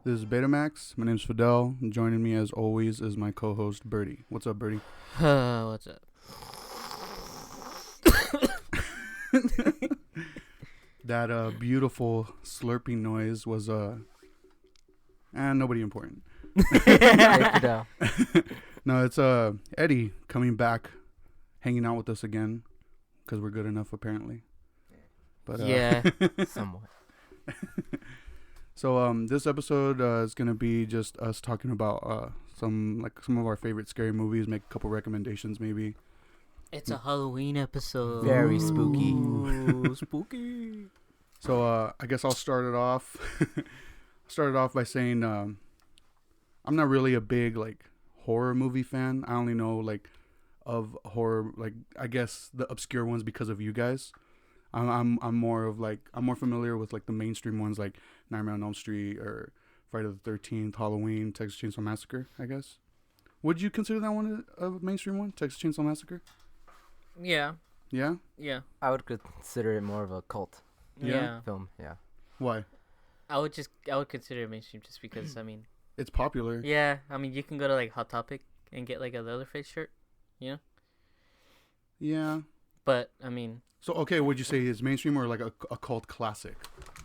This is BETAMAX. My name's Fidel. And joining me as always is my co-host Birdy. What's up, Birdy? What's up? That beautiful slurping noise was nobody important. Hey, Fidel. No, it's Eddie coming back, hanging out with us again, because we're good enough apparently. But Yeah, somewhat. So this episode is gonna be just us talking about some of our favorite scary movies, make a couple recommendations maybe. It's a Halloween episode. Very spooky. Ooh, spooky. So I guess I'll start it off. By saying I'm not really a big like horror movie fan. I only know like of horror, like I guess the obscure ones because of you guys. I'm more familiar with like the mainstream ones like Nightmare on Elm Street or Friday the 13th, Halloween, Texas Chainsaw Massacre, I guess. Would you consider that one a mainstream one, Texas Chainsaw Massacre? Yeah. Yeah? Yeah. I would consider it more of a cult Yeah. film. Yeah. Why? I would consider it mainstream just because, I mean, It's popular. yeah, I mean, you can go to like Hot Topic and get like a Leatherface shirt, you know? Yeah. But, I mean, So, okay, would you say it's mainstream or like a cult classic?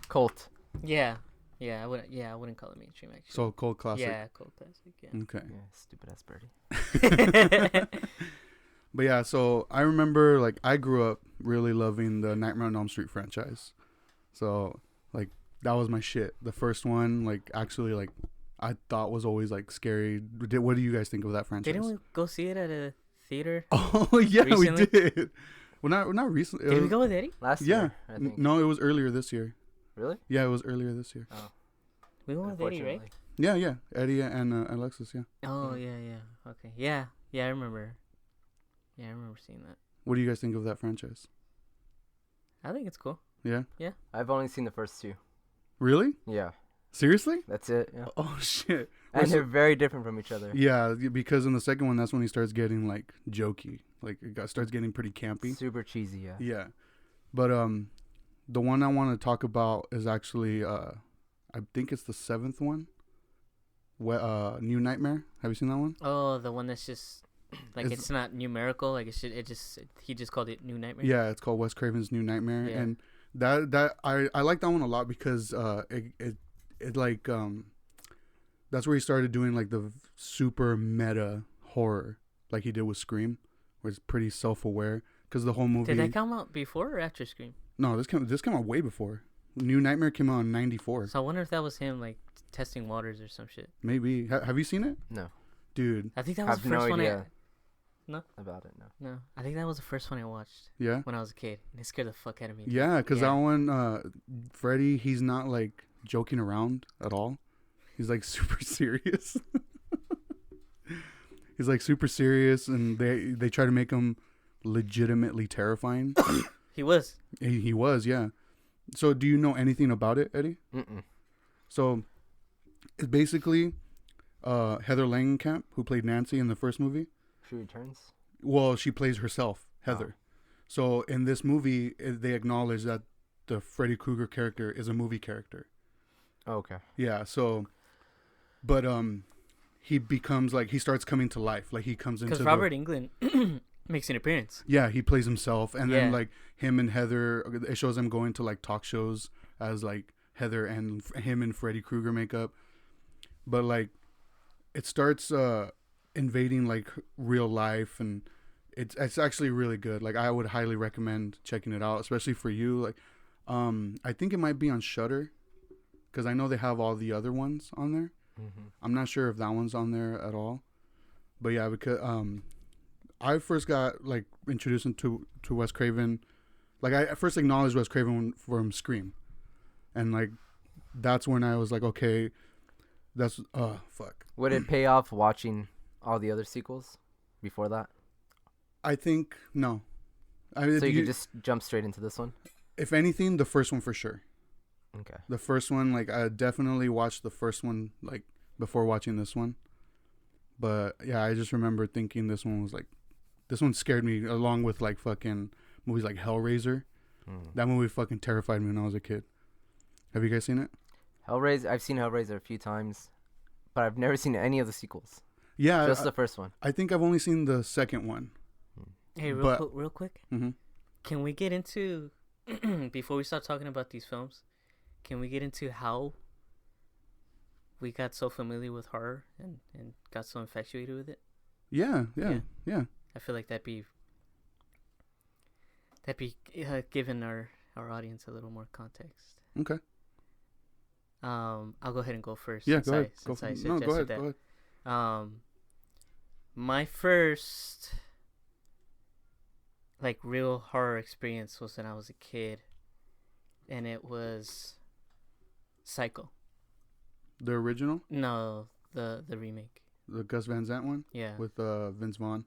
Cult. yeah. I wouldn't call it mainstream actually. So, cult classic. Yeah, cult classic, yeah. Okay. Yeah, stupid ass Birdie. But yeah, so I remember like I grew up really loving the Nightmare on Elm Street franchise. So like that was my shit. The first one, like actually like I thought was always like scary. What do you guys think of that franchise? Didn't we go see it at a theater? Oh yeah, recently? we did. Well, not recently. Did we go with Eddie? Last Yeah. year, I think. No, it was earlier this year. Really? Yeah, it was earlier this year. Oh. We went with Eddie, right? Unfortunately. Yeah. Eddie and Alexis. Yeah. Oh, yeah. Okay. Yeah, I remember. Yeah, I remember seeing that. What do you guys think of that franchise? I think it's cool. Yeah. I've only seen the first two. Really? Yeah. Seriously? That's it. Yeah. Oh shit. And they're very different from each other. Yeah, because in the second one, that's when he starts getting like jokey, like starts getting pretty campy. Super cheesy, yeah. Yeah, but the one I want to talk about is actually I think it's the seventh one. New Nightmare. Have you seen that one? Oh, the one that's just like It's- it's not numerical. Like he just called it New Nightmare. Yeah, it's called Wes Craven's New Nightmare, Yeah. and that I like that one a lot because it like that's where he started doing like the super meta horror like he did with Scream, where it's pretty self-aware because the whole movie. Did that come out before or after Scream? No, this came out way before. New Nightmare came out in '94. So I wonder if that was him like testing waters or some shit. Maybe. Have you seen it, No. dude? I think that was Have the no first one. idea. No? About it, no. No, I think that was the first one I watched Yeah. when I was a kid, and it scared the fuck out of me. Yeah, because Yeah. that one, Freddy, he's not like joking around at all. He's like super serious. He's like super serious, and they try to make him legitimately terrifying. He was. He was, yeah. So, do you know anything about it, Eddie? Mm-mm. So, it's basically Heather Langenkamp, who played Nancy in the first movie. She returns? Well, she plays herself, Heather. Oh. So, in this movie, they acknowledge that the Freddy Krueger character is a movie character. Oh, okay. Yeah, so, but he becomes like, he starts coming to life. Like, he comes into Because Robert Englund makes an appearance. Yeah, he plays himself, and then Yeah. like him and Heather, it shows them going to like talk shows as like Heather and him and Freddy Krueger makeup. But like, it starts invading like real life, and it's actually really good. Like, I would highly recommend checking it out, especially for you. Like, I think it might be on Shudder, because I know they have all the other ones on there. Mm-hmm. I'm not sure if that one's on there at all, but yeah, because I first got like introduced to Wes Craven. Like, I first acknowledged Wes Craven from Scream, and like that's when I was like, okay, that's fuck. Would it pay off watching all the other sequels before that? I think no. I mean, So you could just jump straight into this one? if anything, the first one for sure. Okay. The first one, like, I definitely watched the first one like before watching this one. But yeah, I just remember thinking this one scared me, along with like fucking movies like Hellraiser. Mm. That movie fucking terrified me when I was a kid. Have you guys seen it? Hellraiser. I've seen Hellraiser a few times, but I've never seen any of the sequels. Yeah, Just the first one. I think I've only seen the second one. Hey, But- real quick. Mhm. Can we get into before we start talking about these films? Can we get into how we got so familiar with horror and got so infatuated with it? Yeah. I feel like that'd be giving our audience a little more context. Okay. I'll go ahead and go first. Yeah, since go ahead. Since I No, go suggested ahead. that. My first like real horror experience was when I was a kid, and it was Psycho. The original, No, the remake. the Gus Van Sant one Yeah, with Vince Vaughn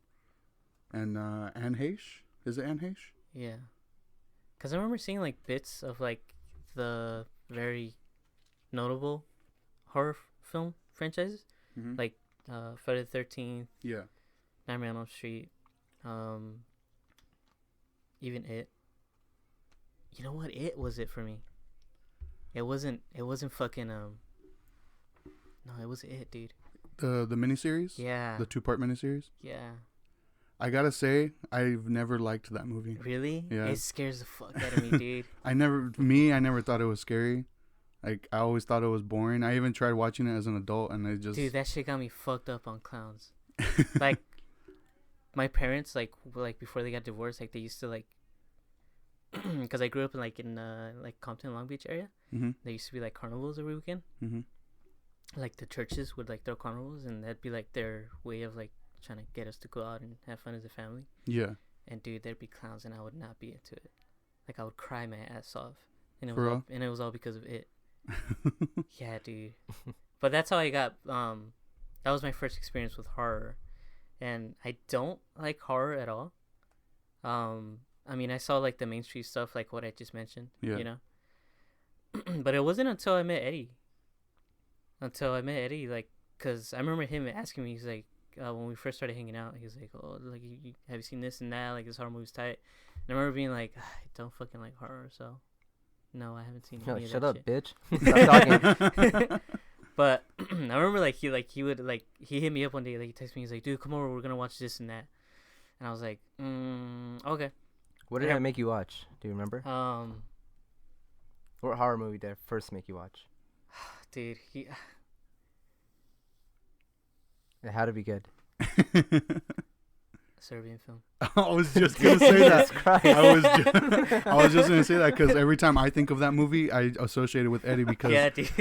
and Anne Heche. Is it Anne Heche? yeah. Cause I remember seeing like bits of like the very notable horror film franchises, Mm-hmm. like Friday the 13th, Yeah. Nightmare on Elm Street, even It. You know what? It was it for me. It wasn't fucking No, it was It, dude. The miniseries. Yeah. The 2-part miniseries. Yeah. I gotta say, I've never liked that movie. Really? Yeah. It scares the fuck out of me, dude. I never thought it was scary. Like, I always thought it was boring. I even tried watching it as an adult, and it just... Dude, that shit got me fucked up on clowns. Like, my parents, like before they got divorced, like, they used to, like... Because I grew up in, like Compton, Long Beach area. Mm-hmm. There used to be, like, carnivals every weekend. Mm-hmm. Like, the churches would, like, throw carnivals, and that'd be, like, their way of, like, trying to get us to go out and have fun as a family. Yeah. And, dude, there'd be clowns, and I would not be into it. Like, I would cry my ass off. And it For was real? and it was all because of It. Yeah, dude. But that's how I got that was my first experience with horror. And I don't like horror at all. I mean, I saw like the mainstream stuff, like what I just mentioned, Yeah. you know. But it wasn't until I met Eddie. Like, cause I remember him asking me, he's like, when we first started hanging out, he was like, "Oh, like, have you seen this and that? Like, this horror movie's tight." And I remember being like, "I don't fucking like horror, so no, I haven't seen You're any like, of shut that up, shit." bitch. Stop talking. But I remember like he would like he hit me up one day, like he texted me, he's like, "Dude, come over, we're gonna watch this and that." And I was like, okay. What did Yeah. I make you watch? Do you remember? What horror movie did I first make you watch? Dude, It had to be good. Serbian film. I was just gonna say that. Jesus Christ. I was just gonna say that because every time I think of that movie, I associate it with Eddie because Yeah, dude.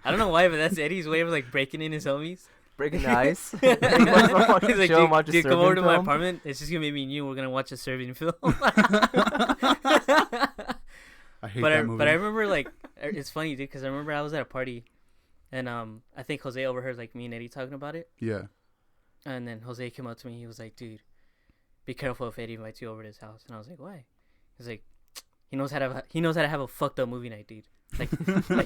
I don't know why, but that's Eddie's way of like breaking in his homies. Breaking the ice. He's like, Watch a dude, come over to Serbian my film?" apartment. It's just gonna be me and you. We're gonna watch a Serbian film. I hate that movie. But I remember like it's funny, dude, because I remember I was at a party, and I think Jose overheard like me and Eddie talking about it, Yeah. and then Jose came up to me. He was like, "Dude, be careful if Eddie invites you over to his house." And I was like, "Why?" He's like, he knows how to have a fucked up movie night, dude. Like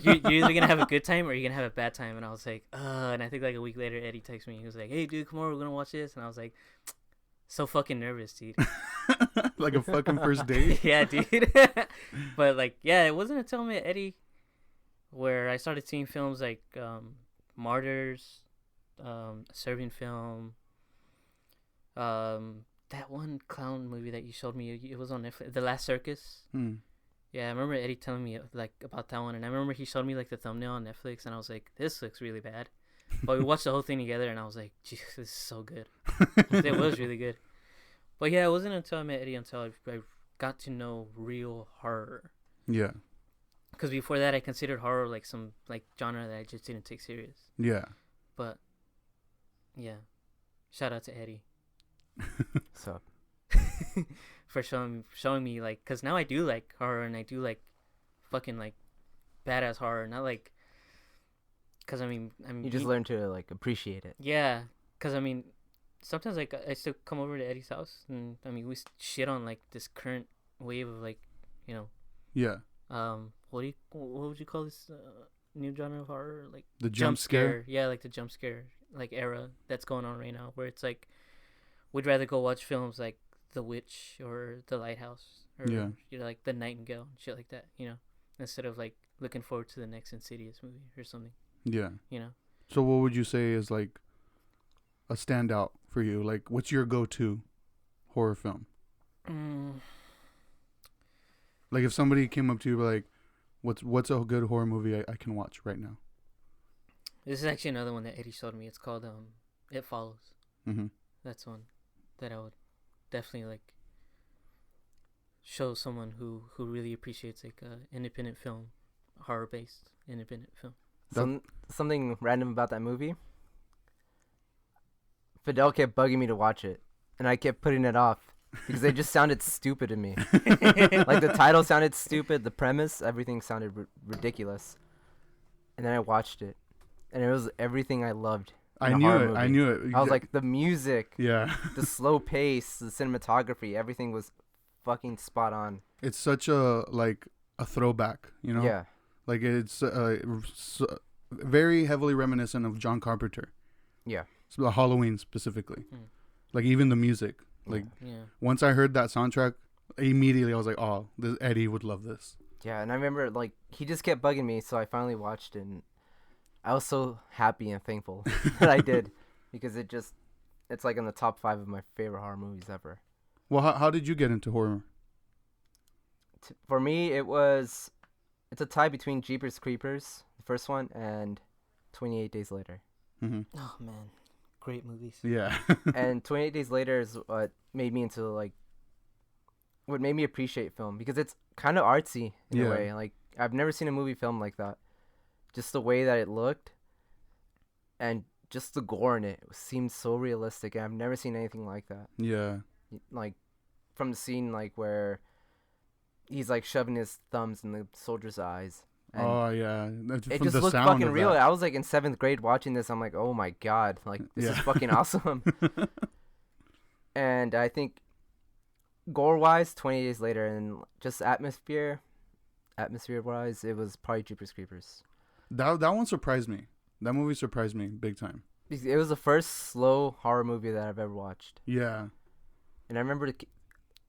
you're either gonna have a good time or you're gonna have a bad time. And I was like, and I think like a week later, Eddie texted me. He was like, "Hey, dude, come over, we're gonna watch this." And I was like, so fucking nervous, dude. Like a fucking first date. Yeah, dude. But like, yeah, it wasn't until I met Eddie where I started seeing films like Martyrs, a Serbian film, that one clown movie that you showed me. It was on Netflix, The Last Circus. Hmm. Yeah, I remember Eddie telling me like about that one, and I remember he showed me like the thumbnail on Netflix, and I was like, "This looks really bad." But we watched the whole thing together, and I was like, "Jeez, this is so good." It was really good. But yeah, it wasn't until I met Eddie until I got to know real horror. Yeah. Because before that, I considered horror like some like genre that I just didn't take serious. Yeah. But yeah, shout out to Eddie So for showing me like, because now I do like horror, and I do like fucking like badass horror, not like, because I mean you just learn to like appreciate it. yeah, because I mean sometimes like I still come over to Eddie's house, and I mean we shit on like this current wave of like, you know, Yeah. what would you call this new genre of horror, like The jump scare. Yeah, like the jump scare like era that's going on right now, where it's like we'd rather go watch films like The Witch or The Lighthouse or Yeah. you know, like The Nightingale and shit like that, you know. instead of like looking forward to the next Insidious movie or something. Yeah. You know. So what would you say is like a standout for you? Like, what's your go-to horror film? Like, if somebody came up to you like, what's a good horror movie I can watch right now? This is actually another one that Eddie showed me. It's called It Follows. Mm-hmm. That's one that I would definitely like show someone who really appreciates like independent film, horror based independent film. Something random about that movie. Fidel kept bugging me to watch it, and I kept putting it off because it just sounded stupid to me. Like the title sounded stupid, the premise, everything sounded ridiculous. And then I watched it, and it was everything I loved. I knew it. I was like, the music, yeah, the slow pace, the cinematography, everything was fucking spot on. It's such a throwback, you know? Yeah. Like it's very heavily reminiscent of John Carpenter. Yeah. So Halloween specifically. Like even the music. Like once I heard that soundtrack, immediately I was like, "Oh, Eddie would love this." Yeah, and I remember like he just kept bugging me, so I finally watched it, and I was so happy and thankful that I did, because it's like in the top 5 of my favorite horror movies ever. Well, how did you get into horror? For me, it's a tie between Jeepers Creepers, the first one, and 28 Days Later. Mm-hmm. Oh man, great movies. Yeah. And 28 Days Later is what made me appreciate film, because it's kind of artsy in a way. Like I've never seen a movie filmed like that. Just the way that it looked, and just the gore in it seemed so realistic. And I've never seen anything like that. Yeah. Like from the scene like where he's like shoving his thumbs in the soldier's eyes. Oh yeah, it just looked fucking real. I was like in 7th grade watching this. I'm like, oh my god, like this is fucking awesome. And I think gore wise, 20 Days Later, and just atmosphere wise, it was probably Jeepers Creepers. That one surprised me. That movie surprised me big time. It was the first slow horror movie that I've ever watched. Yeah. And I remember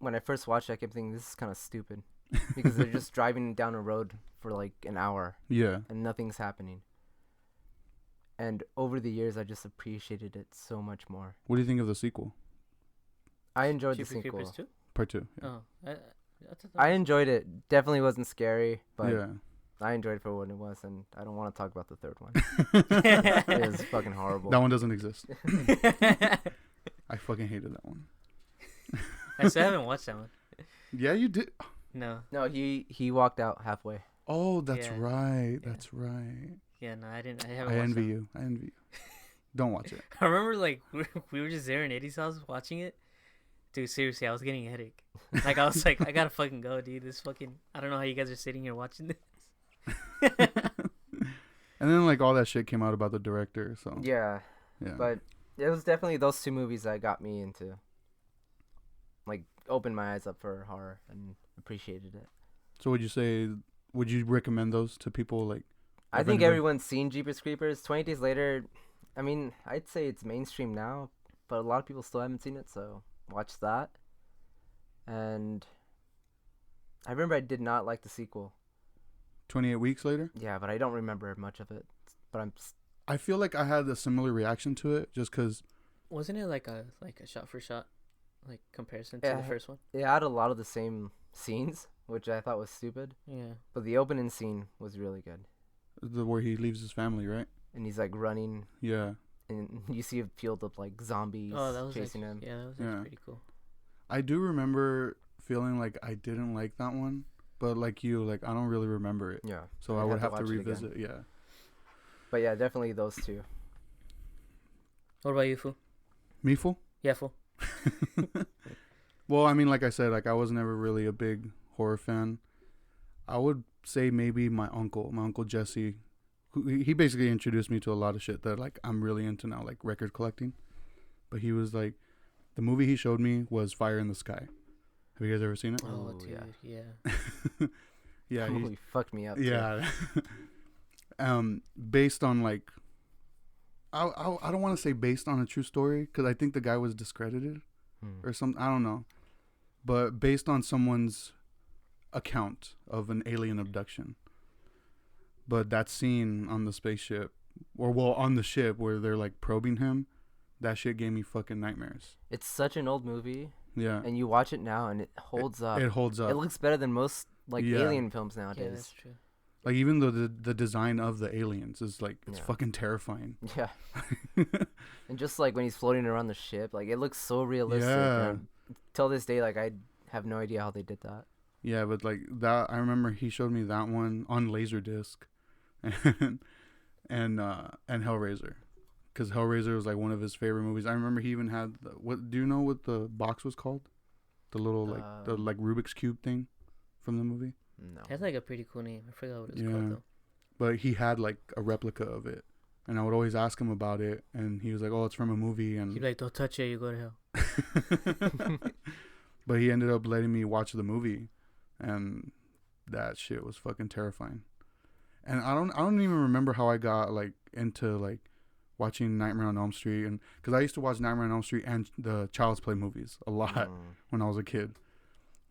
when I first watched it, I kept thinking, this is kind of stupid. Because they're just driving down a road for like an hour. Yeah. And nothing's happening. And over the years, I just appreciated it so much more. What do you think of the sequel? I enjoyed the Jeepers sequel. Creepers 2? Part 2. Yeah. Oh, I enjoyed it. Definitely wasn't scary, but yeah. I enjoyed it for what it was, and I don't want to talk about the third one. It was fucking horrible. That one doesn't exist. I fucking hated that one. I still haven't watched that one. Yeah, you did. No. No, he walked out halfway. Oh, that's Yeah. right. Yeah. That's right. Yeah, no, I didn't. I haven't. I watched envy that you. I envy you. Don't watch it. I remember like we were just there in Eddie's house watching it. Dude, seriously, I was getting a headache. Like I was like, I gotta fucking go, dude. This fucking. I don't know how you guys are sitting here watching this. And then like all that shit came out about the director. So Yeah, yeah. but it was definitely those 2 movies that got me into, like, opened my eyes up for horror and appreciated it. So would you recommend those to people? Like, I think everyone's seen Jeepers Creepers. 20 Days Later, I mean, I'd say it's mainstream now, but a lot of people still haven't seen it, so watch that. And I remember I did not like the sequel. 28 Weeks Later? Yeah, but I don't remember much of it. But I feel like I had a similar reaction to it just because. Wasn't it like a shot for shot, like comparison to the first one? it had a lot of the same scenes, which I thought was stupid. Yeah. But the opening scene was really good. Where he leaves his family, right? And he's like running, Yeah. and you see a field of like zombies Oh, that was chasing actually, him. yeah, that was Yeah. pretty cool. I do remember feeling like I didn't like that one, but like you, like I don't really remember it. Yeah. So I'd I would have to watch it again. revisit. Yeah. But yeah, definitely those 2. What about you, fool? Me fool? Yeah, fool. Well, I mean, like I said, like I was never really a big horror fan. I would say maybe my uncle Jesse, he basically introduced me to a lot of shit that like I'm really into now, like record collecting. But he was like, the movie he showed me was Fire in the Sky. Have you guys ever seen it? Oh, Oh, dude, yeah. yeah. Yeah, he fucked me up. Too. Yeah. Based on like, I don't want to say based on a true story because I think the guy was discredited or something. I don't know, but based on someone's account of an alien abduction. But that scene on the spaceship, or well, on the ship where they're like probing him, that shit gave me fucking nightmares. It's such an old movie, Yeah, and you watch it now, and it holds up. it holds up. It looks better than most like Yeah. alien films Yeah, nowadays. that's true. Like even though the design of the aliens is like it's Yeah. fucking terrifying. Yeah. And just like when he's floating around the ship, like it looks so realistic. Yeah. And till this day, like I have no idea how they did that. Yeah, but like that, I remember he showed me that one on Laserdisc, and Hellraiser, because Hellraiser was like one of his favorite movies. I remember he even had what? Do you know what the box was called? The little the Rubik's cube thing from the movie. No. That's like a pretty cool name. I forgot what it's Yeah. called though. But he had like a replica of it, and I would always ask him about it, and he was like, "Oh, it's from a movie," and He'd be like, "Don't touch it, you go to hell." but he ended up letting me watch the movie, and that shit was fucking terrifying. And I don't even remember how I got like into like watching Nightmare on Elm Street, and because I used to watch Nightmare on Elm Street and the Child's Play movies a lot when I was a kid.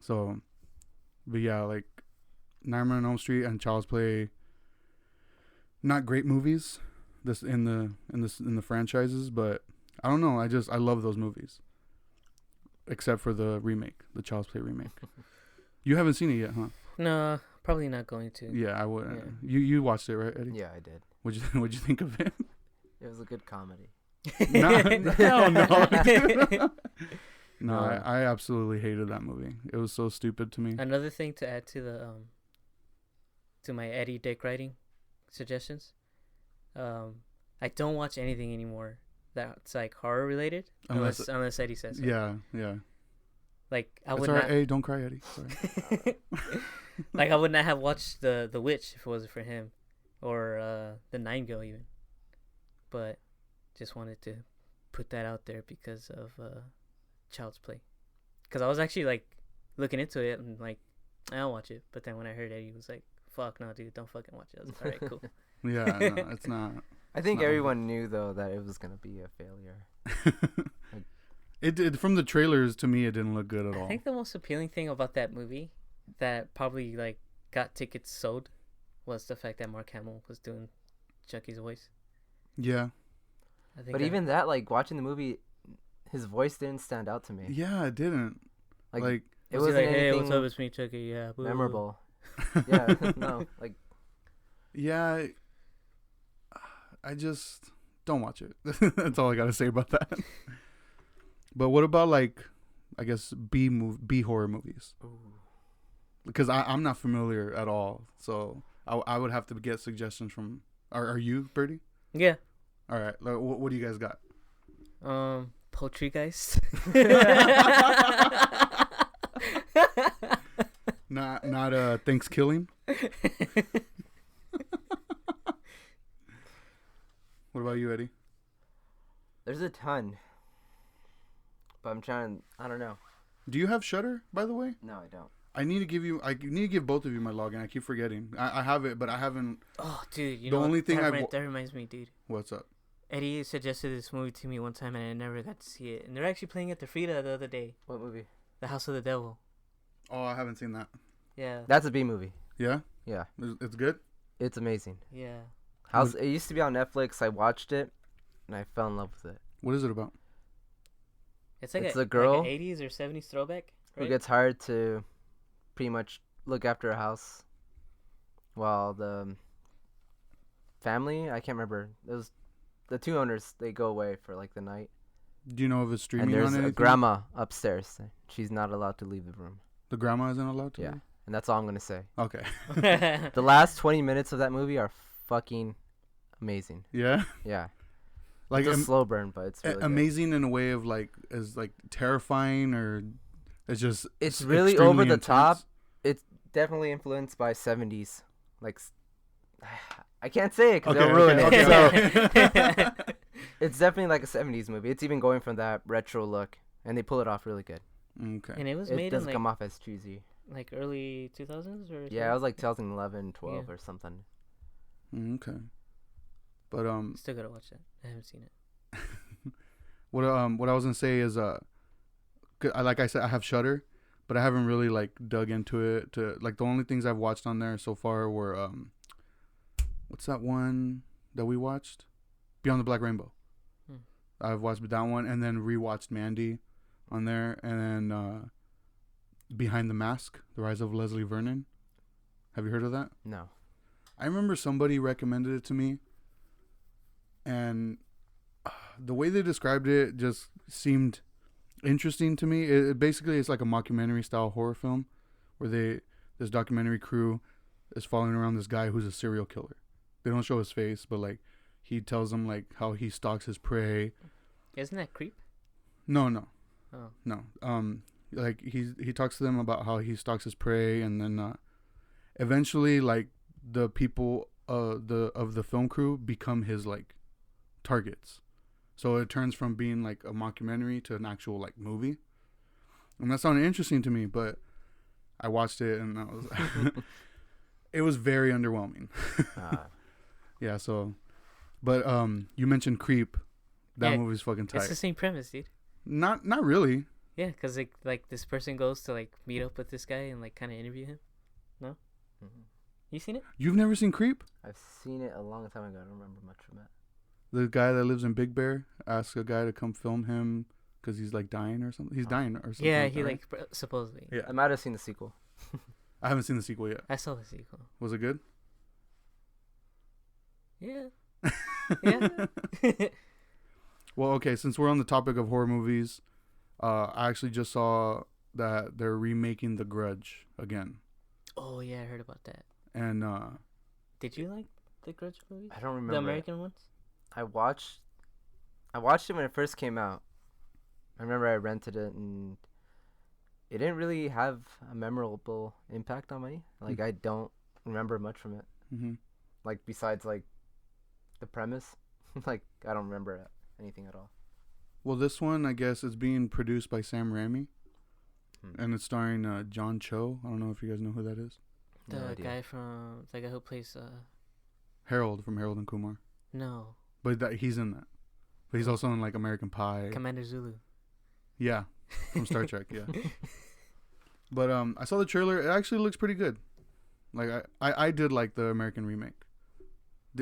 So, but yeah, like Nightmare on Elm Street and Child's Play, not great movies. This in the franchises, but I don't know. I love those movies, except for the remake, the Child's Play remake. You haven't seen it yet, huh? No, probably not going to. Yeah, I would. Yeah. You watched it, right, Eddie? Yeah, I did. What'd you think of it? It was a good comedy. Hell no. No, No. I absolutely hated that movie. It was so stupid to me. Another thing to add to the to my Eddie dick writing suggestions. I don't watch anything anymore that's like horror related unless Eddie says so. Yeah. Like I It's would all right. not Hey, don't cry, Eddie. Sorry. like I would not have watched the Witch if it wasn't for him, or the Nine Girl even. But just wanted to put that out there because of Child's Play. Because I was actually like looking into it and like I'll watch it, but then when I heard Eddie was like, "Fuck no, dude, don't fucking watch it." I was like, "All right, cool." Yeah, no, it's not. I think No. everyone knew though that it was gonna be a failure. It did from the trailers to me. It didn't look good at I all. think the most appealing thing about that movie that probably like got tickets sold was the fact that Mark Hamill was doing Chucky's voice. Yeah, I think But even that, like watching the movie, his voice didn't stand out to me. yeah, it didn't. Like It was he wasn't like, "Hey, what's anything up? It's me, Chucky." Yeah, boo. memorable. Yeah, no, like yeah, I just don't watch it. That's all I gotta say about that. But what about like, I guess B horror movies? Because I'm not familiar at all, so I would have to get suggestions from. Are you, Birdie? Yeah. All right. Like, what do you guys got? Poltergeist. Not Thanksgiving. What about you, Eddie? there's a ton. But I'm trying. I don't know. Do you have Shudder, by the way? No, I don't. I need to give both of you my login. I keep forgetting. I have it, but I haven't. Oh, dude, you The know only what? thing that reminds me, dude. What's up? Eddie suggested this movie to me one time, and I never got to see it. And they're actually playing at the Frida the other day. What movie? The House of the Devil. Oh, I haven't seen that. Yeah. That's a B movie. Yeah. Yeah, It's good. it's amazing. Yeah. It used to be on Netflix. I watched it, and I fell in love with it. What is it about? It's like It's a a girl like an 80s or 70s throwback. Who Right? gets hired to pretty much look after a house while the family, I can't remember, it was the two owners, they go away for like the night. Do you know if it's streaming And there's on a anything? grandma upstairs. She's not allowed to leave the room. The grandma isn't allowed to. Yeah. And that's all I'm going to say. Okay. The last 20 minutes of that movie are fucking amazing. Yeah. Yeah. Like It's a slow burn, but it's really good. amazing in a way of like is like terrifying, or it's just It's really extremely over the intense? top. It's definitely influenced by 70s. Like, I can't say it because Okay, they'll ruin okay, it. okay. So, it's definitely like a 70s movie. It's even going from that retro look, and they pull it off really good. Okay. And it was It made in doesn't like, come off as cheesy. like early 2000s or Yeah, it was like 2011, 12 Yeah. or something. Okay. But Still gotta watch that. I haven't seen it. what I was gonna say is like I said, I have Shudder, but I haven't really like dug into it. To like the only things I've watched on there so far were what's that one that we watched? Beyond the Black Rainbow. I've watched that one and then rewatched Mandy on there, and then Behind the Mask: The Rise of Leslie Vernon. Have you heard of that? No. I remember somebody recommended it to me, and the way they described it just seemed interesting to me. It basically is like a mockumentary style horror film where this documentary crew is following around this guy who's a serial killer. They don't show his face, but like he tells them like how he stalks his prey. Isn't that Creep? No. Oh. No. Like he talks to them about how he stalks his prey, and then eventually like the people of the film crew become his like targets. So it turns from being like a mockumentary to an actual like movie. And that sounded interesting to me, but I watched it and I was it was very underwhelming. Yeah, so but you mentioned Creep. That movie's fucking tight. It's the same premise, dude. Not really. Yeah, cuz like this person goes to like meet up with this guy and like kind of interview him. No? Mm-hmm. You seen it? You've never seen Creep? I've seen it a long time ago. I don't remember much from it. The guy that lives in Big Bear asks a guy to come film him because he's like dying or something. He's dying or something. Yeah, like he that, like supposedly. Yeah. I might have seen the sequel. I haven't seen the sequel yet. I saw the sequel. Was it good? Yeah. Yeah. Well, okay, since we're on the topic of horror movies, I actually just saw that they're remaking The Grudge again. Oh yeah, I heard about that. And Did you like the Grudge movies? I don't remember. The American ones? I watched it when it first came out. I remember I rented it and it didn't really have a memorable impact on me. Like I don't remember much from it. mm-hmm. Like besides like the premise, like I don't remember anything at all. Well, this one, I guess, is being produced by Sam Raimi. Hmm. And it's starring John Cho. I don't know if you guys know who that is. The No idea. guy who plays Harold from Harold and Kumar. no, But he's in that. But he's also in like American Pie. Commander Zulu. Yeah, from Star Trek. Yeah. But I saw the trailer. It actually looks pretty good. Like I did like the American remake.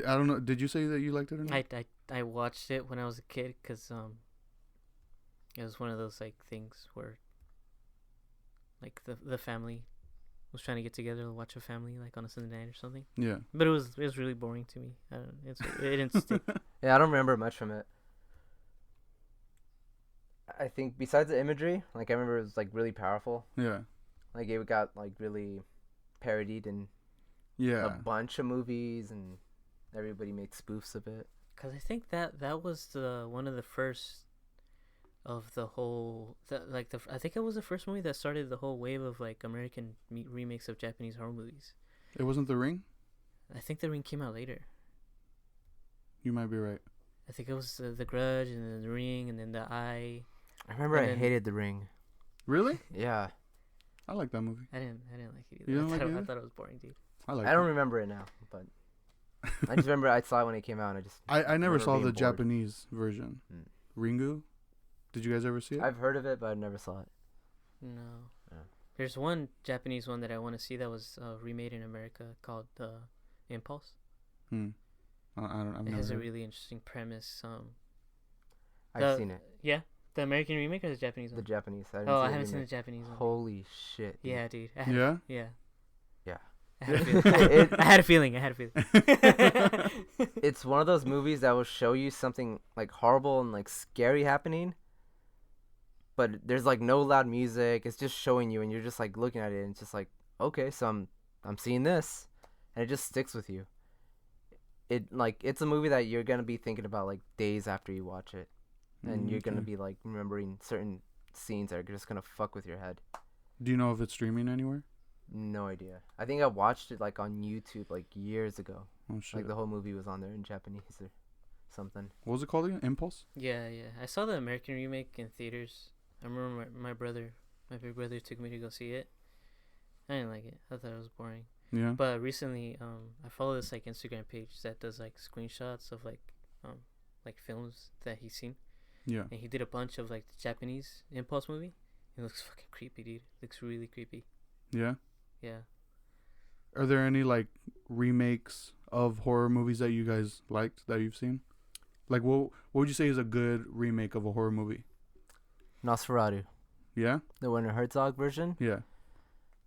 I don't know. Did you say that you liked it or not? I watched it when I was a kid because it was one of those like things where like the family was trying to get together to watch a family like on a Sunday night or something. Yeah. But it was really boring to me. It didn't stick. Yeah, I don't remember much from it. I think besides the imagery, like I remember it was like really powerful. Yeah. Like it got like really parodied in Yeah. a bunch of movies, and everybody makes spoofs of it. Cause I think that was one of the first of the whole I think it was the first movie that started the whole wave of like American remakes of Japanese horror movies. It wasn't The Ring? I think The Ring came out later. You might be right. I think it was the Grudge and then The Ring and then The Eye. I remember And I then- hated The Ring. Really? Yeah, I like that movie. I didn't like it either. You don't like it I either? thought it was boring, dude. I like I don't remember it now, but I just remember I saw it when it came out. And I never saw being the bored. Japanese version. Hmm. Ringu? Did you guys ever see it? I've heard of it, but I never saw it. No. Yeah. There's one Japanese one that I want to see that was remade in America called Impulse. I don't. I've It never. has a heard. really interesting premise. I've seen it. Yeah, the American remake or the Japanese The one? Japanese. I I haven't seen the Japanese one. Holy shit. dude. Yeah, dude. Yeah. Yeah. Yeah. I had a feeling. I had a feeling. I had a feeling. It's one of those movies that will show you something like horrible and like scary happening, but there's like no loud music. It's just showing you, and you're just like looking at it, and it's just like, okay, so I'm seeing this, and it just sticks with you. It's a movie that you're gonna be thinking about like days after you watch it, and you're gonna Okay. be like remembering certain scenes that are just gonna fuck with your head. Do you know if it's streaming anywhere? No idea. I think I watched it like on YouTube like years ago. Oh shit. Like the whole movie was on there in Japanese or something. What was it called again? Impulse. Yeah. I saw the American remake in theaters. I remember my big brother took me to go see it. I didn't like it. I thought it was boring. Yeah. But recently, I follow this like Instagram page that does like screenshots of like films that he's seen, Yeah. and he did a bunch of like the Japanese Impulse movie, It looks fucking creepy, dude. Looks really creepy. Yeah. Yeah. Are there any like remakes of horror movies that you guys liked that you've seen? Like, what would you say is a good remake of a horror movie? Nosferatu, Yeah. the Werner Herzog version, Yeah.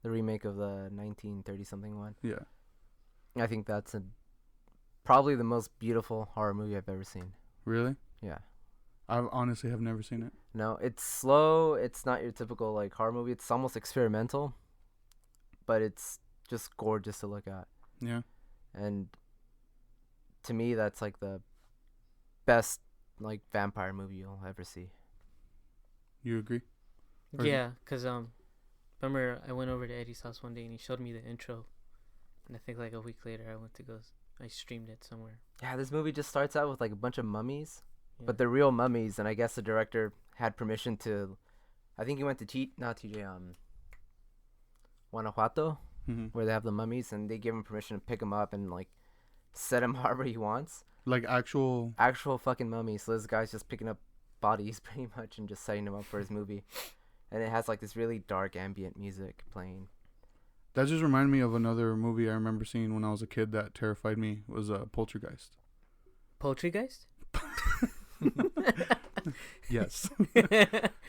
the remake of the 1930 something one. Yeah. I think that's probably the most beautiful horror movie I've ever seen. Really? Yeah. I honestly have never seen it. No, it's slow. It's not your typical like horror movie. It's almost experimental, but it's just gorgeous to look at. Yeah. And to me, that's like the best like vampire movie you'll ever see. You agree? Or is Yeah, cause remember I went over to Eddie's house one day and he showed me the intro, and I think like a week later I streamed it somewhere. Yeah, this movie just starts out with like a bunch of mummies, Yeah. but they're real mummies, and I guess the director had permission to. I think he went to Guanajuato, Mhm. where they have the mummies, and they give him permission to pick them up and like set him however he wants. Like actual. Actual fucking mummies. So this guy's just picking up bodies pretty much and just setting them up for his movie, and it has like this really dark ambient music playing. That just reminded me of another movie I remember seeing when I was a kid that terrified me. It was Poltergeist. Poultrygeist? Yes.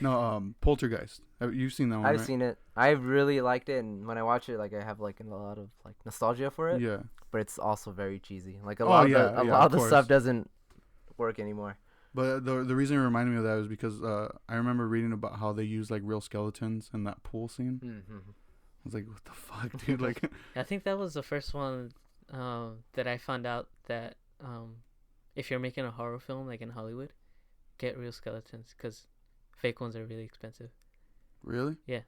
No, Poltergeist. You've seen that one, I've right? seen it. I really liked it, and when I watch it, like I have like a lot of like nostalgia for it. Yeah. But it's also very cheesy. Like a Oh, lot of yeah, the, a yeah, lot of of the stuff course. doesn't work anymore. But the reason it reminded me of that was because I remember reading about how they use like real skeletons in that pool scene. Mm-hmm. I was like, what the fuck, dude? Like, I think that was the first one that I found out that if you're making a horror film like in Hollywood, get real skeletons because fake ones are really expensive. really? Yeah.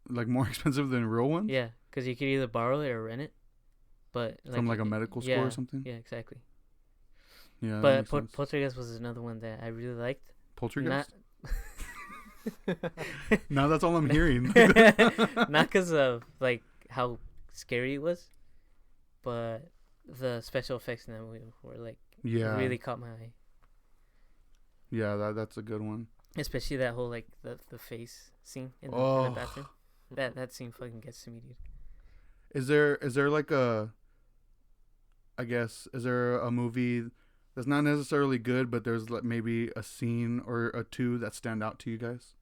Like more expensive than real ones? Yeah, because you could either borrow it or rent it. But From like a medical store or something? Yeah, exactly. Yeah. that But makes sense. Poltergeist was another one that I really liked. Poltergeist? Now that's all I'm hearing. Not because of like how scary it was, but the special effects in that movie were like Yeah. really caught my eye. Yeah, that's a good one. Especially that whole like the face scene in the Oh. bathroom. That scene fucking gets to me, dude. Is there like is there a movie that's not necessarily good, but there's like maybe a scene or a two that stand out to you guys?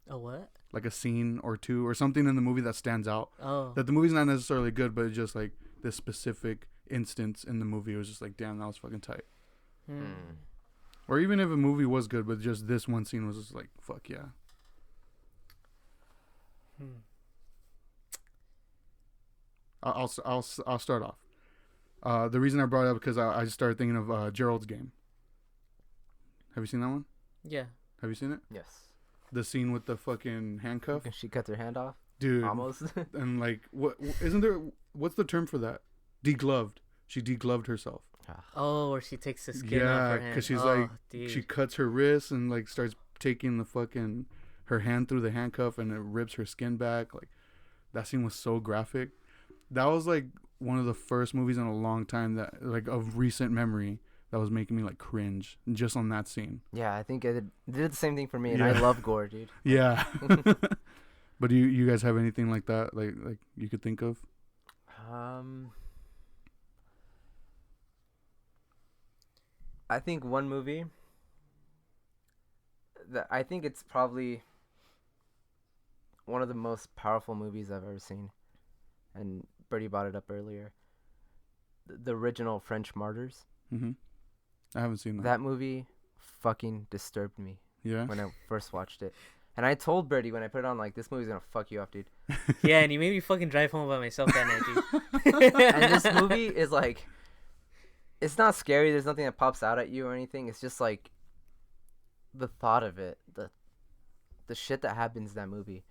A what? Like a scene or two or something in the movie that stands out. Oh, That the movie's not necessarily good, but it's just like this specific instance in the movie was just like, damn, that was fucking tight. hmm. Or even if a movie was good, but just this one scene was just like, fuck yeah. Hmm. I'll start off. The reason I brought it up because I just started thinking of Gerald's Game. Have you seen that one? Yeah. Have you seen it? Yes. The scene with the fucking handcuff, She cuts her hand off. dude. Almost. And like, what isn't there? What's the term for that? Degloved. She degloved herself. Oh, or she takes the skin off Yeah, her hand. because she's Oh, like, dude. she cuts her wrist and like starts taking the fucking her hand through the handcuff and it rips her skin back. Like, that scene was so graphic. That was like one of the first movies in a long time that like of recent memory that was making me like cringe just on that scene. Yeah, I think it did the same thing for me, and Yeah. I love gore, dude. Yeah. But do you guys have anything like that like you could think of? I think one movie that I think it's probably one of the most powerful movies I've ever seen, and Birdie brought it up earlier. The original French Martyrs. Mm-hmm. I haven't seen that. That movie fucking disturbed me Yeah. when I first watched it. And I told Birdie when I put it on, like, this movie's gonna fuck you up, dude. Yeah, and he made me fucking drive home by myself that night, dude. And this movie is like, it's not scary. There's nothing that pops out at you or anything. It's just like the thought of it, the shit that happens in that movie.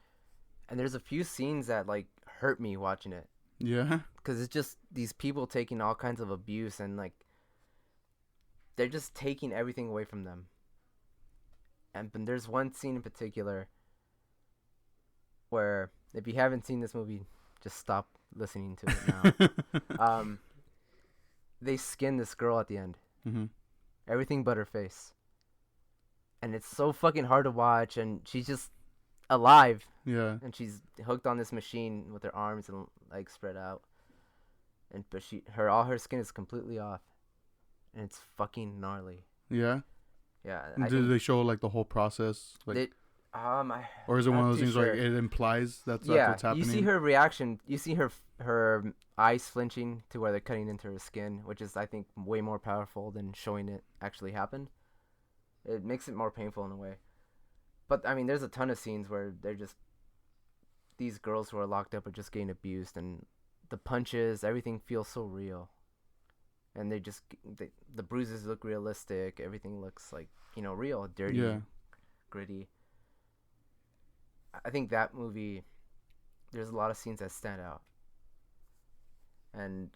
And there's a few scenes that like hurt me watching it, Yeah. because it's just these people taking all kinds of abuse, and like they're just taking everything away from them. And there's one scene in particular where, if you haven't seen this movie, just stop listening to it now. They skin this girl at the end. Mm-hmm. Everything but her face. And it's so fucking hard to watch, and she's just alive, Yeah. and she's hooked on this machine with her arms and legs spread out, and but all her skin is completely off, and it's fucking gnarly. Yeah. Yeah, Did they show like the whole process, like, or is it one of those things sure. like it implies that's what's happening? You see her reaction. You see her eyes flinching to where they're cutting into her skin, which is I think way more powerful than showing it actually happen. It makes it more painful in a way. But I mean, there's a ton of scenes where they're just these girls who are locked up are just getting abused, and the punches, everything feels so real. And the bruises look realistic. Everything looks like, real, dirty, gritty. I think that movie, there's a lot of scenes that stand out. And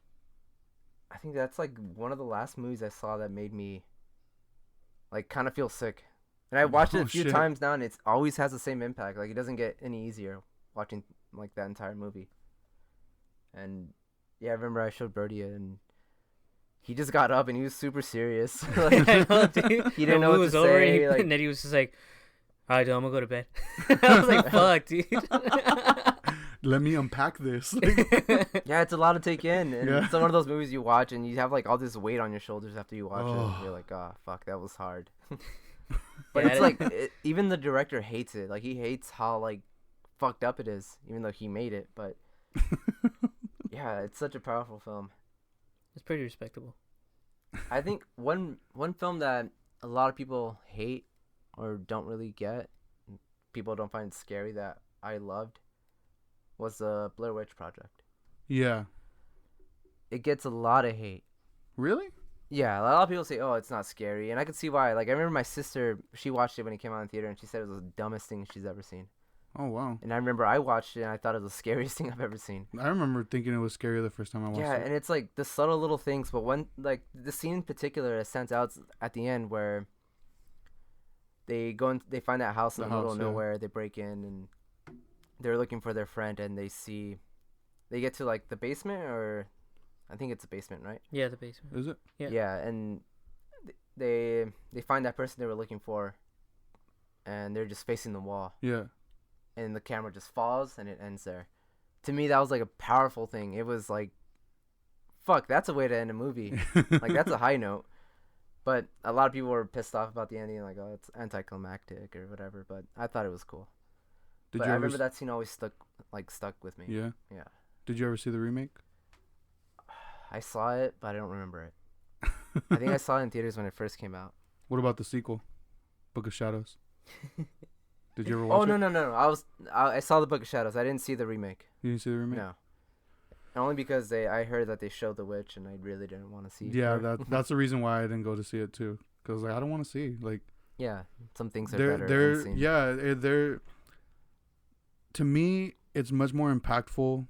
I think that's like one of the last movies I saw that made me like kind of feel sick. And I watched it a few times now, and it always has the same impact. Like, it doesn't get any easier watching like that entire movie. And yeah, I remember I showed Birdy it, and he just got up and he was super serious. Like, I know, dude. He didn't know what to say. And then he was just like, "All right, dude, I'm gonna go to bed." I was like, "Fuck, dude." Let me unpack this. Yeah, it's a lot to take in, and it's one of those movies you watch and you have like all this weight on your shoulders after you watch it. And you're like, "Oh, fuck, that was hard." But it's like even the director hates it. Like, he hates how like fucked up it is, even though he made it. But yeah, it's such a powerful film. It's pretty respectable. I think one film that a lot of people hate or don't really get, people don't find scary, that I loved, was the Blair Witch Project. Yeah. It gets a lot of hate. Really? Yeah, a lot of people say, "Oh, it's not scary," and I can see why. Like, I remember my sister, she watched it when it came out in theater, and she said it was the dumbest thing she's ever seen. Oh, wow. And I remember I watched it, and I thought it was the scariest thing I've ever seen. I remember thinking it was scary the first time I watched it. Yeah, and it's like the subtle little things, but one, like the scene in particular that stands out at the end where they find that house in the middle of nowhere, they break in, and they're looking for their friend, and they get to like the basement, or I think it's a basement, right? Yeah, the basement. Is it? Yeah. Yeah, and they find that person they were looking for, and they're just facing the wall. Yeah. And the camera just falls, and it ends there. To me, that was like a powerful thing. It was like, fuck, that's a way to end a movie. Like, that's a high note. But a lot of people were pissed off about the ending, like, oh, it's anticlimactic or whatever. But I thought it was cool. I remember that scene always stuck with me. Yeah. Yeah. Did you ever see the remake? I saw it, but I don't remember it. I think I saw it in theaters when it first came out. What about the sequel, Book of Shadows? Did you ever watch it? Oh, no. I saw the Book of Shadows. I didn't see the remake. You didn't see the remake? No. Only because I heard that they showed the witch, and I really didn't want to see. Yeah, that's the reason why I didn't go to see it too. Cause like, I don't want to see, like. Yeah, some things are better unseen. Yeah, they're. To me, it's much more impactful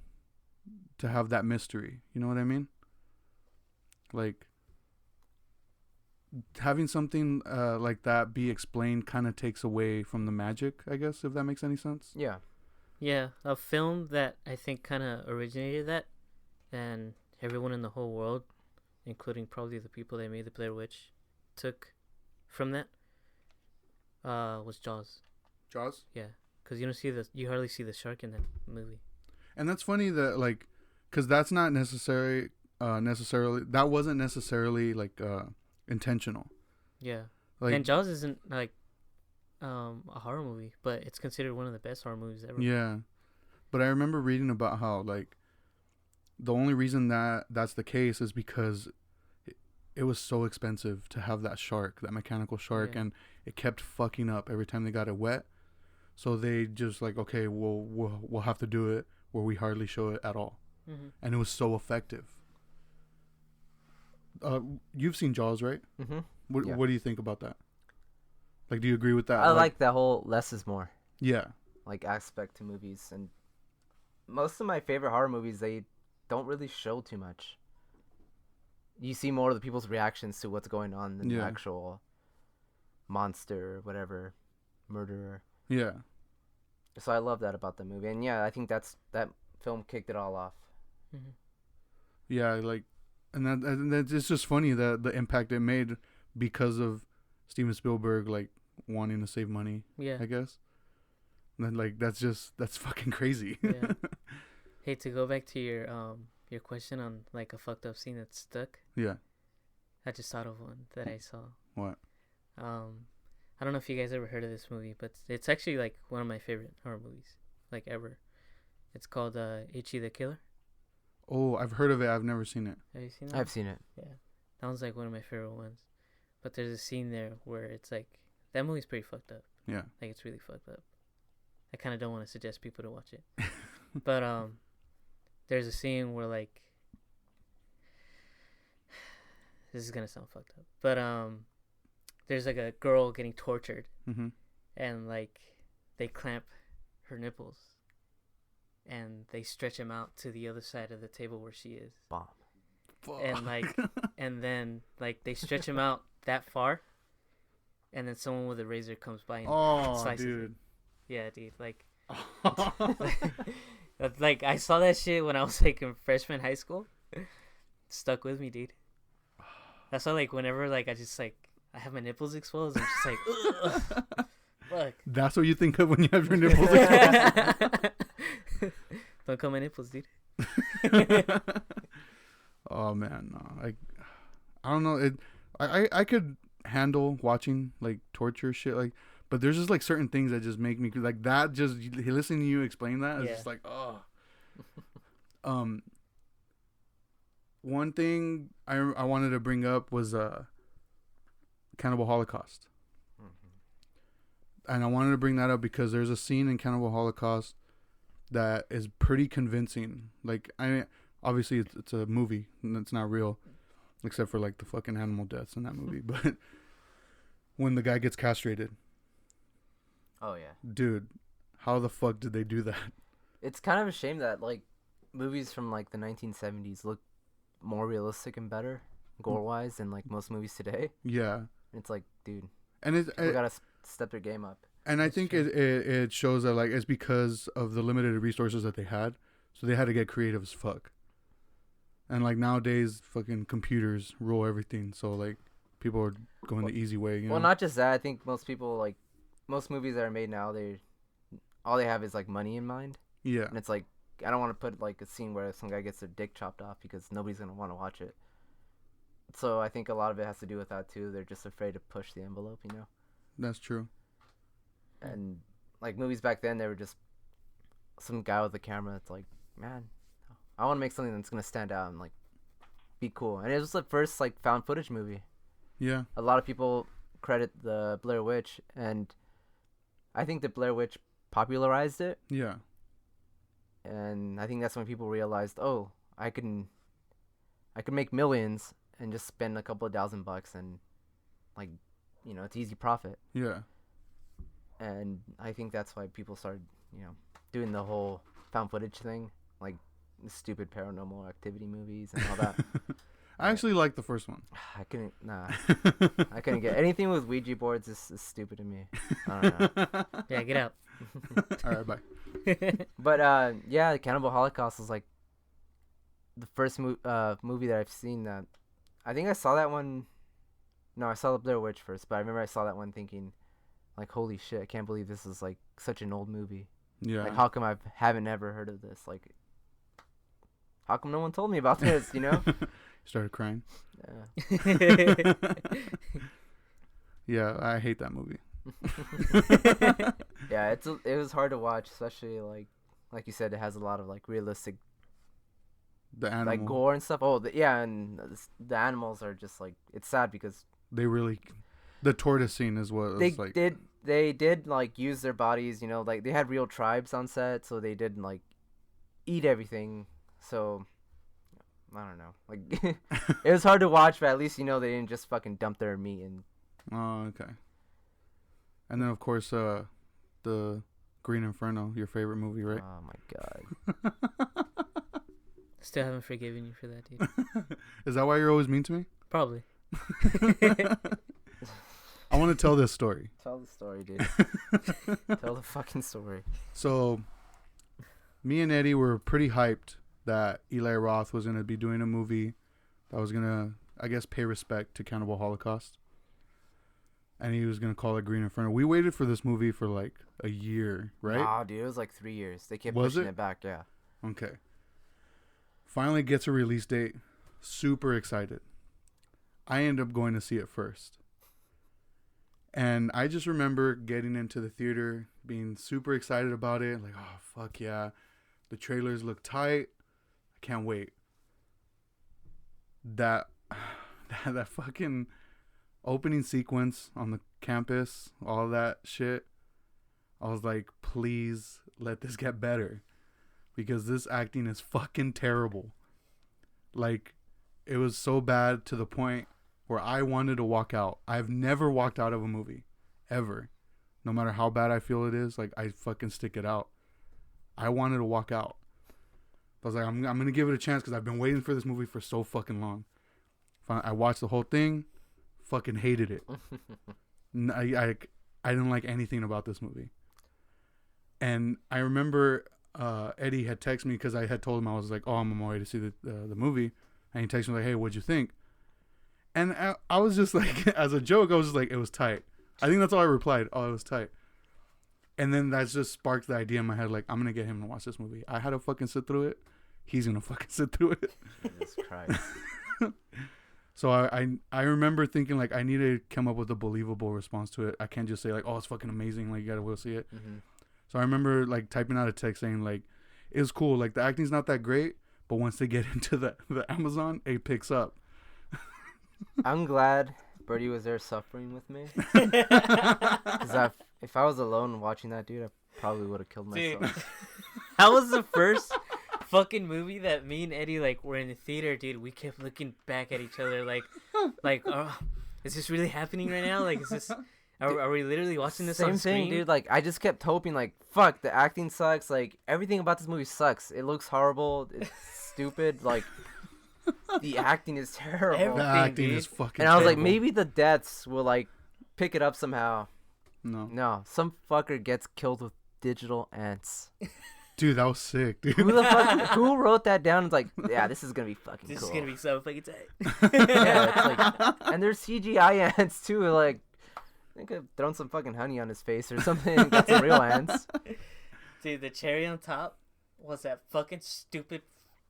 to have that mystery. You know what I mean? Like, having something like that be explained kind of takes away from the magic, I guess, if that makes any sense. Yeah. Yeah, a film that I think kind of originated that, and everyone in the whole world, including probably the people that made the Blair Witch, took from that, was Jaws. Jaws? Yeah, because you hardly see the shark in that movie. And that's funny that, like, because that's not necessarily that wasn't necessarily like intentional. Yeah, like, and Jaws isn't like a horror movie, but it's considered one of the best horror movies ever. Yeah, but I remember reading about how, like, the only reason that's the case is because it was so expensive to have that mechanical shark, and it kept fucking up every time they got it wet. So they just like, okay, we'll have to do it where we hardly show it at all. Mm-hmm. And it was so effective. You've seen Jaws, right? Mm-hmm. What do you think about that? Like, do you agree with that? I like that whole less is more. Yeah. Like, aspect to movies. And most of my favorite horror movies, they don't really show too much. You see more of the people's reactions to what's going on than the actual monster, whatever, murderer. Yeah. So I love that about the movie. And yeah, I think that film kicked it all off. Mm-hmm. Yeah, like, and that's it's just funny that the impact it made because of Steven Spielberg, like, wanting to save money. Yeah. I guess. then like that's fucking crazy. Yeah. Hey, to go back to your question on like a fucked up scene that stuck. Yeah. I just thought of one that I saw. What? I don't know if you guys ever heard of this movie, but it's actually like one of my favorite horror movies, like ever. It's called Itchy the Killer. Oh, I've heard of it. I've never seen it. Have you seen that? I've seen it. Yeah, that one's like one of my favorite ones. But there's a scene there where it's like that movie's pretty fucked up. Yeah. Like it's really fucked up. I kind of don't want to suggest people to watch it, but there's a scene where like this is gonna sound fucked up, but there's like a girl getting tortured, Mm-hmm. and like they clamp her nipples, and they stretch them out to the other side of the table where she is. Bomb. And like, and then like they stretch them out that far, and then someone with a razor comes by and slices it. Dude. Yeah, dude. Like, like I saw that shit when I was like in freshman high school. Stuck with me, dude. That's why like whenever like I just like I have my nipples exposed, I'm just like, ugh, fuck. That's what you think of when you have your nipples exposed. Don't cut my nipples, dude. Oh man, no. I don't know. I could handle watching like torture shit, like, but there's just like certain things that just make me like that. Just listening to you explain that is just like, oh. One thing I wanted to bring up was Cannibal Holocaust, and I wanted to bring that up because there's a scene in Cannibal Holocaust that is pretty convincing. Like, obviously it's a movie and it's not real, except for like the fucking animal deaths in that movie. But when the guy gets castrated, Oh yeah. dude, how the fuck did they do that? It's kind of a shame that like movies from like the 1970s look more realistic and better gore wise than like most movies today. Yeah, It's like, dude, and we gotta step their game up. and I think it shows that like it's because of the limited resources that they had, so they had to get creative as fuck. And like nowadays, fucking computers rule everything, so like people are going the easy way. You know? Well, not just that. I think most people like most movies that are made now, all they have is like money in mind, Yeah, and it's like I don't want to put like a scene where some guy gets their dick chopped off because nobody's gonna want to watch it. So I think a lot of it has to do with that too. They're just afraid to push the envelope, you know. that's true. And like movies back then, they were just some guy with a camera. It's like, man, I want to make something that's gonna stand out and like be cool. And it was the first like found footage movie. Yeah, A lot of people credit the Blair Witch, and I think the Blair Witch popularized it. yeah, And I think that's when people realized, oh, I can make millions and just spend a couple of $1,000 and like, you know, it's easy profit. yeah. And I think that's why people started, you know, doing the whole found footage thing, like the stupid Paranormal Activity movies and all that. I actually like the first one. I couldn't get anything with Ouija boards is stupid to me. I don't know. Yeah, get out. All right, bye. But yeah, Cannibal Holocaust was like the first movie that I've seen that. I think I saw that one. No, I saw the Blair Witch first, but I remember I saw that one thinking, like, holy shit, I can't believe this is like such an old movie. Yeah. Like, how come I haven't ever heard of this? Like, how come no one told me about this? You know? Started crying. Yeah. Yeah, I hate that movie. Yeah, it was hard to watch, especially like you said, it has a lot of like realistic The animal. like gore and stuff. Oh, yeah, and the animals are just like, it's sad because They really, the tortoise scene is what they was like. did like use their bodies, you know, like they had real tribes on set, so they did like eat everything. So I don't know, like it was hard to watch, but at least, you know, they didn't just fucking dump their meat and. Oh, okay. And then of course, the Green Inferno, your favorite movie, right? Oh my god. Still haven't forgiven you for that, dude. Is that why you're always mean to me? Probably. I want to tell this story. Tell the story, dude. Tell the fucking story. So, me and Eddie were pretty hyped that Eli Roth was going to be doing a movie that was going to, I guess, pay respect to Cannibal Holocaust. and he was gonna call it Green Inferno. We waited for this movie for like a year, right? Nah, dude, it was like 3 years. They kept Was pushing it? it back. Yeah. Okay. Finally gets a release date. Super excited. I end up going to see it first. And I just remember getting into the theater, being super excited about it. Like, oh, fuck yeah. The trailers look tight. I can't wait. That fucking opening sequence on the campus, all that shit. I was like, please let this get better. Because this acting is fucking terrible. Like, it was so bad to the point where I wanted to walk out. I've never walked out of a movie. Ever. No matter how bad I feel it is, like, I fucking stick it out. I wanted to walk out. I was like, I'm going to give it a chance because I've been waiting for this movie for so fucking long. I watched the whole thing. Fucking hated it. I didn't like anything about this movie. And I remember Eddie had texted me because I had told him I was like, oh, I'm on my way to see the movie. And he texted me like, hey, what'd you think? And I was just like, as a joke, I was just like, it was tight. I think that's all I replied. Oh, it was tight. And then that just sparked the idea in my head, like, I'm going to get him to watch this movie. I had to fucking sit through it. He's going to fucking sit through it. Jesus Christ. So I remember thinking, like, I need to come up with a believable response to it. I can't just say, like, oh, it's fucking amazing. Like, you got to go see it. Mm-hmm. So I remember, like, typing out a text saying, like, it was cool. Like, the acting's not that great, but once they get into the Amazon, it picks up. I'm glad Birdy was there suffering with me. Because if I was alone watching that, dude, I probably would have killed myself. Dude, that was the first fucking movie that me and Eddie, like, were in the theater, dude. We kept looking back at each other like, is this really happening right now? Like, is this... Are we literally watching this on screen? Same thing, dude. Like, I just kept hoping, like, fuck, the acting sucks. Like, everything about this movie sucks. It looks horrible. It's stupid. Like, the acting is terrible. The acting is fucking And I was like, terrible. maybe the deaths will, like, pick it up somehow. No. Some fucker gets killed with digital ants. Dude, that was sick, dude. Who wrote that down and was like, yeah, this is going to be fucking This cool. is gonna be so fucking tight. Yeah, it's like, and there's CGI ants, too. Like, I could have thrown some fucking honey on his face or something and got some real ants. Dude, the cherry on top was that fucking stupid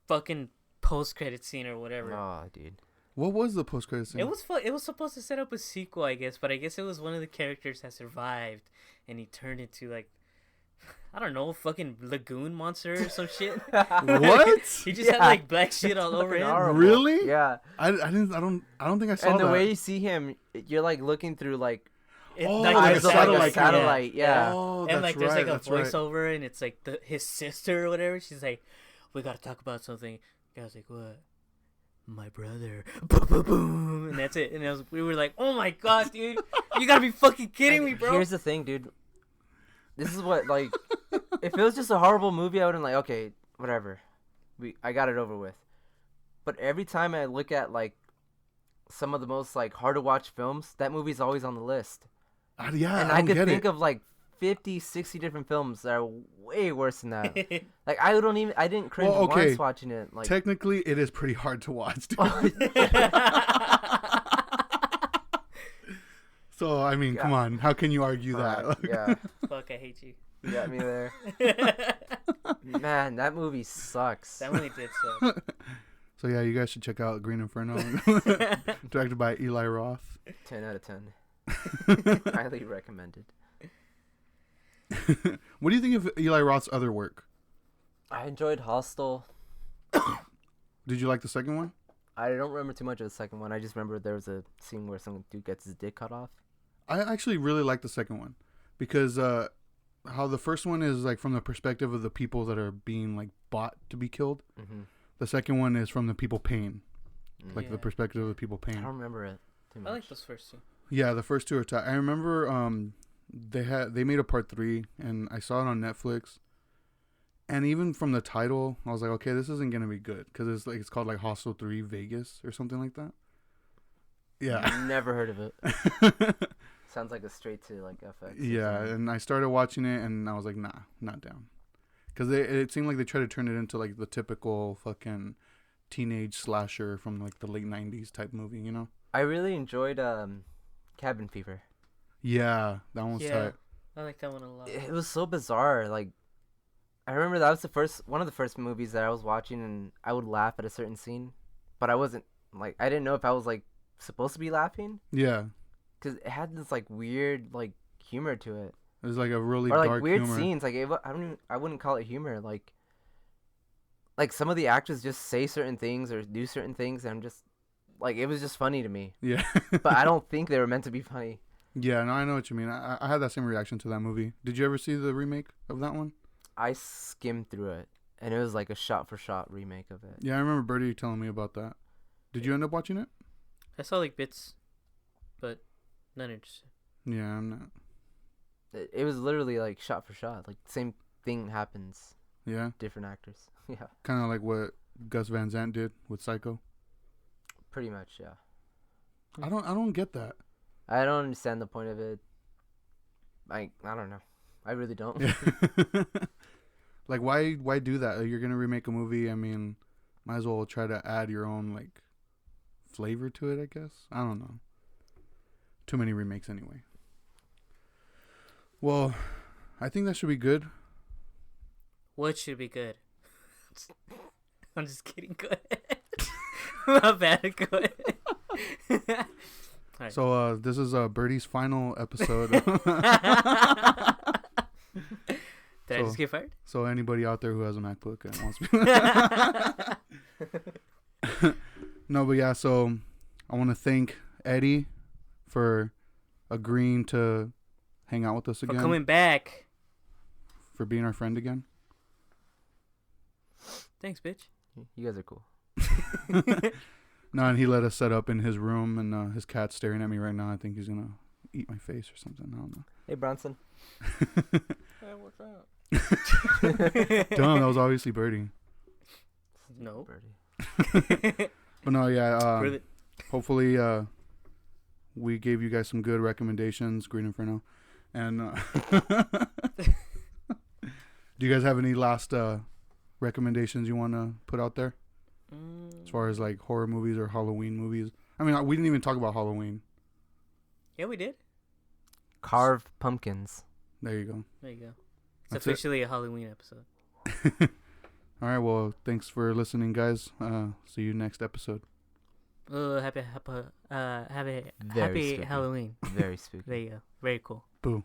fucking post-credit scene or whatever. Oh, dude. What was the post-credit scene? It was supposed to set up a sequel, I guess, but I guess it was one of the characters that survived, and he turned into, like, I don't know, fucking lagoon monster or some shit. What? He just had like black shit all over Fucking him. horrible. Really? Yeah. I don't think I saw And the that. way you see him, you're like looking through like Oh, like, like eyes a of satellite like a camera. satellite. Yeah. Oh, and that's like there's right, like a that's right. voiceover, and it's like his sister or whatever. She's like, "We gotta talk about something." The guy's like, "What?" My brother. Boom, boom, boom, and that's it. And we were like, "Oh my god, dude, you gotta be fucking kidding me, bro!" Here's the thing, dude. This is what like, if it was just a horrible movie, I would've like, okay, whatever. I got it over with. But every time I look at like some of the most like hard to watch films, that movie's always on the list. Yeah, And I could think of like 50, 60 different films that are way worse than that. Like I didn't cringe Well, okay. once watching it. Like Technically, it is pretty hard to watch, dude. So, I mean, come on. How can you argue that? yeah, Fuck, I hate you. you got me there. Man, that movie sucks. That movie did suck. So, yeah, you guys should check out Green Inferno. Directed by Eli Roth. 10 out of 10. Highly recommended. What do you think of Eli Roth's other work? I enjoyed Hostel. Did you like the second one? I don't remember too much of the second one. I just remember there was a scene where some dude gets his dick cut off. I actually really like the second one because how the first one is like from the perspective of the people that are being like bought to be killed. Mm-hmm. The second one is from the people paying, like Yeah. the perspective of the people I paying. don't remember it too much. I like those first two. Yeah, the first two are tight. I remember they made a part 3 and I saw it on Netflix. And even from the title, I was like, okay, this isn't gonna be good because it's called like Hostel 3 Vegas or something like that. Yeah. Never heard of it. Sounds like a straight to like FX. Yeah, and I started watching it and I was like, nah, not down. Because it seemed like they tried to turn it into like the typical fucking teenage slasher from like the late 90s type movie, you know? I really enjoyed Cabin Fever. Yeah, that one's Yeah. tight. I like that one a lot. It was so bizarre. Like, I remember that was one of the first movies that I was watching, and I would laugh at a certain scene, but I wasn't like, I didn't know if I was like supposed to be laughing, Yeah, because it had this like weird like humor to it, it was like a really or like dark weird humor. scenes. Like I wouldn't call it humor. Like some of the actors just say certain things or do certain things, and I'm just like, it was just funny to me. Yeah, But I don't think they were meant to be funny. yeah. No, I know what you mean. I had that same reaction to that movie. Did you ever see the remake of that one? I skimmed through it, and it was like a shot-for-shot remake of it. Yeah, I remember Birdie telling me about that. Did you end up watching it? I saw like bits, but not interested. Yeah, I'm not. It was literally like shot-for-shot. Like, same thing happens, Yeah, different actors. Yeah, kind of like what Gus Van Sant did with Psycho. pretty much, yeah. I don't get that. I don't understand the point of it. I don't know. I really don't. Like, why do that? Like, you're gonna remake a movie. I mean, might as well try to add your own like flavor to it. I guess. I don't know. Too many remakes anyway. Well, I think that should be good. What should be good? I'm just kidding. Go ahead. My bad. Go ahead. Alright. So this is Birdie's final episode. Did I just get fired? So anybody out there who has a MacBook and wants me. No, but yeah, so I want to thank Eddie for agreeing to hang out with us For again. coming back. For being our friend again. Thanks, bitch. You guys are cool. No, and he let us set up in his room, and his cat's staring at me right now. I think he's gonna eat my face or something. I don't know. Hey, Bronson. Hey, what's up? Dumb, that was obviously Birdie. No. Birdie. But no, yeah. Really? Hopefully, we gave you guys some good recommendations, Green Inferno. And do you guys have any last recommendations you want to put out there? As far as like horror movies or Halloween movies? I mean, we didn't even talk about Halloween. Yeah, we did. Carve pumpkins. There you go. There you go. It's That's officially a Halloween episode. All right. Well, thanks for listening, guys. See you next episode. Happy Very spooky. Halloween. Very spooky. There you go. Very cool. Boo.